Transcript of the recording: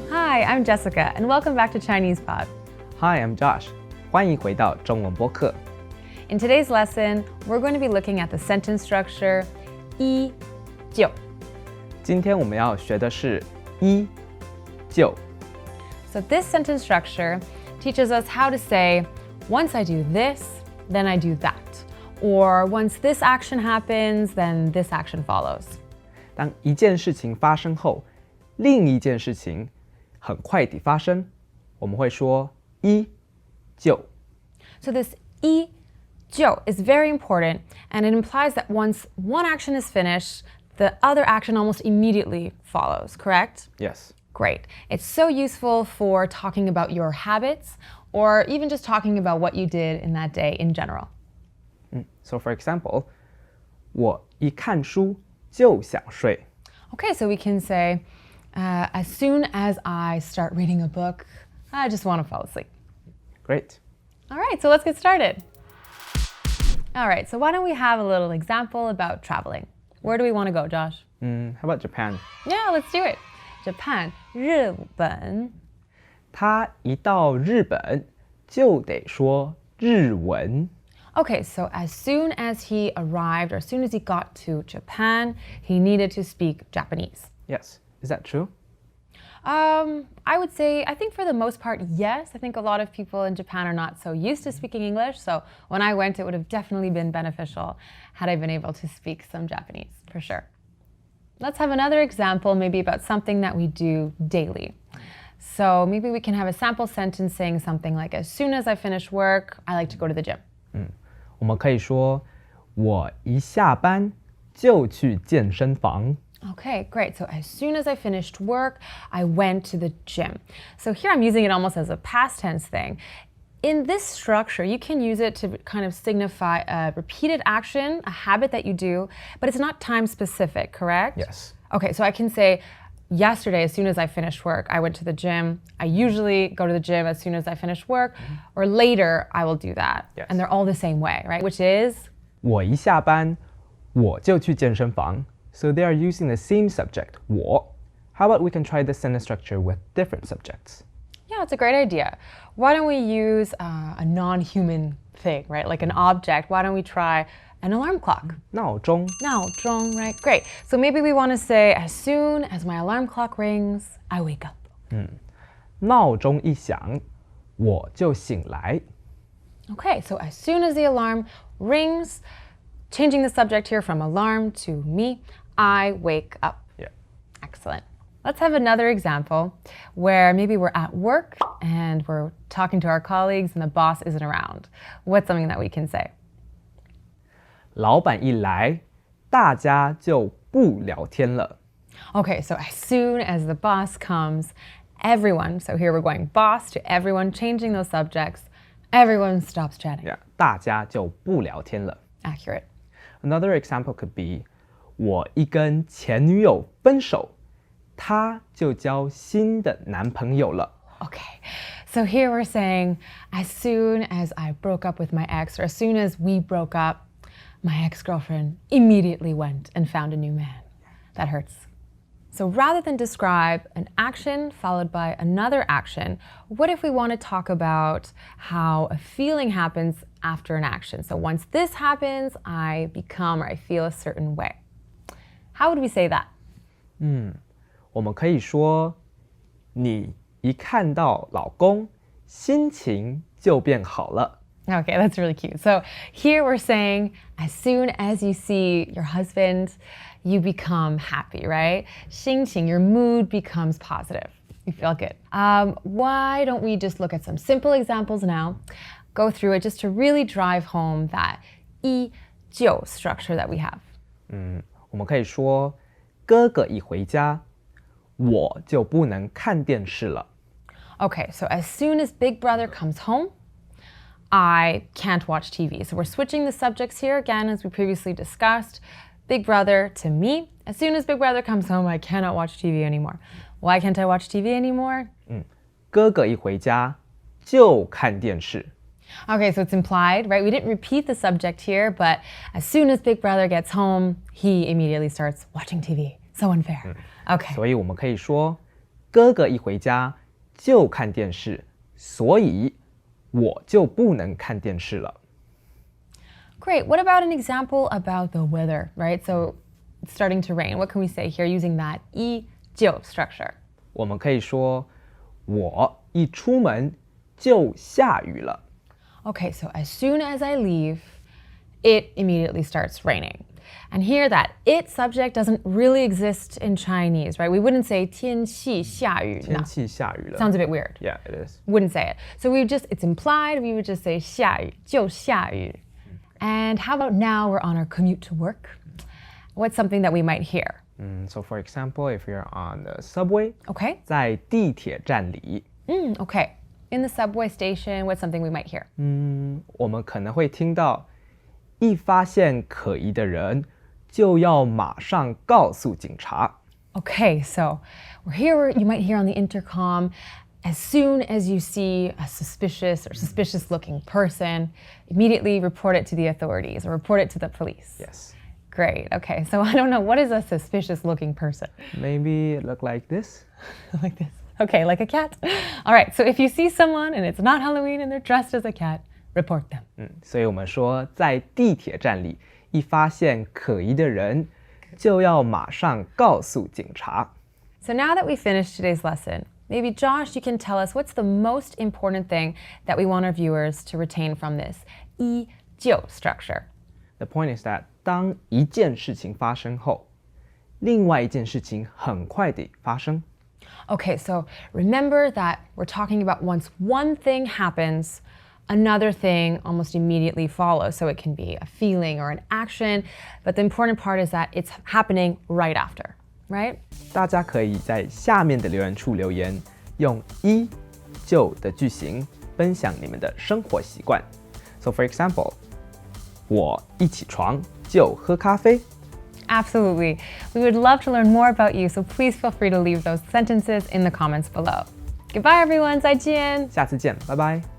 Hi, I'm Jessica, and welcome back to ChinesePod. Hi, I'm Josh. 欢迎回到中文播客。In today's lesson, we're going to be looking at the sentence structure 依旧。今天我们要学的是依旧。So this sentence structure teaches us how to say, once I do this, then I do that. Or once this action happens, then this action follows. 当一件事情发生后，另一件事情很快地发生，我们会说依旧。So this 依旧 is very important, and it implies that once one action is finished, the other action almost immediately follows, correct? Yes. Great. It's so useful for talking about your habits or even just talking about what you did in that day in general. So for example, 我一看书就想睡。Okay, so we can say, as soon as I start reading a book, I just want to fall asleep. Great. All right, so let's get started. All right, so why don't we have a little example about traveling? Where do we want to go, Josh? How about Japan? Yeah, let's do it. Japan, 日本。他一到日本就得说日文。Okay, so as soon as he arrived, or as soon as he got to Japan, he needed to speak Japanese. Yes. Is that true? I would say, I think for the most part, yes. I think a lot of people in Japan are not so used to speaking English. So when I went, it would have definitely been beneficial had I been able to speak some Japanese, for sure. Let's have another example, maybe about something that we do daily. So maybe we can have a sample sentence saying something like, as soon as I finish work, I like to go to the gym. 我们可以说我一下班就去健身房。Okay, great. So as soon as I finished work, I went to the gym. So here I'm using it almost as a past tense thing. In this structure, you can use it to kind of signify a repeated action, a habit that you do, but it's not time specific, correct? Yes. Okay, so I can say, yesterday, as soon as I finished work, I went to the gym. I usually go to the gym as soon as I finish work, or later I will do that. Yes. And they're all the same way, right? Which is? 我一下班我就去健身房。So they are using the same subject, 我. How about we can try this sentence structure with different subjects? Yeah, it's a great idea. Why don't we use a non-human thing, right? Like an object. Why don't we try an alarm clock? 闹钟 闹钟, right? Great. So maybe we want to say, as soon as my alarm clock rings, I wake up. 闹钟一响我就醒来。 Okay, so as soon as the alarm rings, changing the subject here from alarm to me, I wake up. Yeah. Excellent. Let's have another example where maybe we're at work and we're talking to our colleagues and the boss isn't around. What's something that we can say? 老板一来大家就不聊天了。 Okay, so as soon as the boss comes, everyone, so here we're going boss to everyone, changing those subjects, everyone stops chatting. Yeah, 大家就不聊天了。 Accurate. Another example could be 我一跟前女友分手，她就交新的男朋友了。 Okay, so here we're saying, as soon as I broke up with my ex, or as soon as we broke up, my ex-girlfriend immediately went and found a new man. That hurts. So rather than describe an action followed by another action, what if we want to talk about how a feeling happens after an action? So once this happens, I become or I feel a certain way. How would we say that? 我们可以说，你一看到老公，心情就变好了。 Okay, that's really cute. So here we're saying, as soon as you see your husband, you become happy, right? 心情, your mood becomes positive. You feel good. Why don't we just look at some simple examples now, go through it just to really drive home that 依旧 structure that we have. 我们可以说，哥哥一回家，我就不能看电视了。 Okay, so as soon as Big Brother comes home, I can't watch TV. So we're switching the subjects here again, as we previously discussed. Big Brother to me. As soon as Big Brother comes home, I cannot watch TV anymore. Why can't I watch TV anymore? 哥哥一回家就看电视。 Okay, so it's implied, right? We didn't repeat the subject here, but as soon as Big Brother gets home, he immediately starts watching TV. So unfair. Okay. 所以我们可以说，哥哥一回家就看电视，所以我就不能看电视了。Great. What about an example about the weather, right? So it's starting to rain. What can we say here using that 依旧 structure? 我们可以说，我一出门就下雨了。Okay, so as soon as I leave, it immediately starts raining. And here that it subject doesn't really exist in Chinese, right? We wouldn't say 天气下雨. 天气下雨了。 Sounds a bit weird. Yeah, it is. Wouldn't say it. So it's implied, we would just say 下雨,就下雨. And how about now we're on our commute to work? What's something that we might hear? So for example, if you're on the subway, Okay. 在地铁站里， Okay. In the subway station, what's something we might hear? 我们可能会听到，一发现可疑的人，就要马上告诉警察。 Okay, so you might hear on the intercom, as soon as you see a suspicious looking person, immediately report it to the authorities or report it to the police. Yes. Great. Okay, so I don't know, what is a suspicious looking person? Maybe it look like this. Like this. Okay, like a cat. All right, so if you see someone and it's not Halloween and they're dressed as a cat, report them. 所以我们说，在地铁站里，一发现可疑的人，就要马上告诉警察。 So now that we finished today's lesson, maybe Josh, you can tell us what's the most important thing that we want our viewers to retain from this 依旧 structure. The point is that 当一件事情发生后，另外一件事情很快地发生。 Okay, so remember that we're talking about once one thing happens, another thing almost immediately follows. So it can be a feeling or an action, but the important part is that it's happening right after, right? 大家可以在下面的留言处留言，用依旧的句型分享你们的生活习惯。So for example, 我一起床就喝咖啡。 Absolutely. We would love to learn more about you, so please feel free to leave those sentences in the comments below. Goodbye, everyone. 再见. 下次见，拜拜。